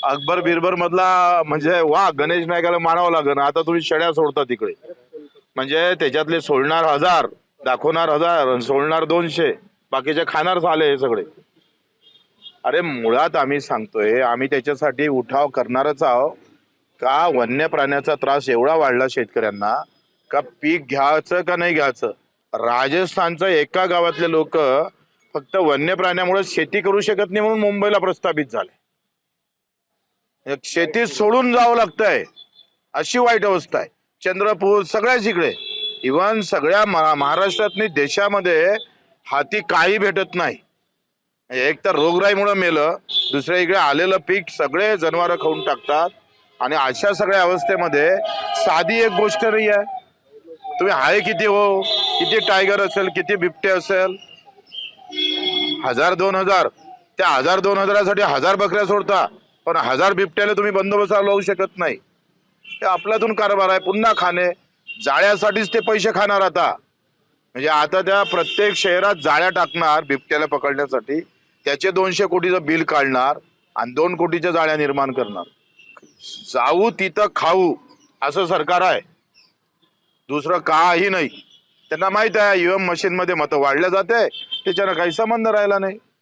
अकबर बिरबर मधला म्हणजे वा गणेश नायकाला मानावं लागेल. आता तुम्ही शेळ्या सोडता तिकडे, म्हणजे त्याच्यातले सोडणार 1000, दाखवणार 1000 आणि सोडणार 200, बाकीचे खाणार झाले हे सगळे. अरे मुळात आम्ही सांगतोय, आम्ही त्याच्यासाठी उठाव करणारच आहोत का वन्य प्राण्याचा त्रास एवढा वाढला शेतकऱ्यांना का पीक घ्यायचं का नाही घ्यायचं. राजस्थानचं एका गावातले लोक फक्त वन्य प्राण्यामुळे शेती करू शकत नाही म्हणून मुंबईला प्रस्थापित झाले. शेती सोडून जावं लागतंय, अशी वाईट अवस्था आहे. चंद्रपूर सगळ्याच इकडे, इव्हन सगळ्या महाराष्ट्रात नाही देशामध्ये हाती काही भेटत नाही. एक तर रोगराईमुळे मेलं, दुसऱ्या इकडे आलेलं पीक सगळे जनावर खाऊन टाकतात. आणि अशा सगळ्या अवस्थेमध्ये साधी एक गोष्ट नाही आहे. तुम्ही आहे किती हो, किती टायगर असेल, किती बिबटे असेल, 1000-2000, त्या 1000-2000साठी 1000 बकऱ्या सोडता, पण 1000 बिबट्याला तुम्ही बंदोबस्त लावू शकत नाही. ते आपल्यातून कारभार आहे. पुन्हा खाणे, जाळ्यासाठीच ते पैसे खाणार आता. म्हणजे आता त्या प्रत्येक शहरात जाळ्या टाकणार बिबट्याला पकडण्यासाठी, त्याचे 200 कोटीचं बिल काढणार आणि 2 कोटीच्या जाळ्या निर्माण करणार. जाऊ तिथं खाऊ असं सरकार आहे, दुसरं काही नाही. त्यांना माहित आहे ईव्हीएम मशीन मध्ये मतं वाढल्या जाते, त्याच्यानं काही संबंध राहिला नाही.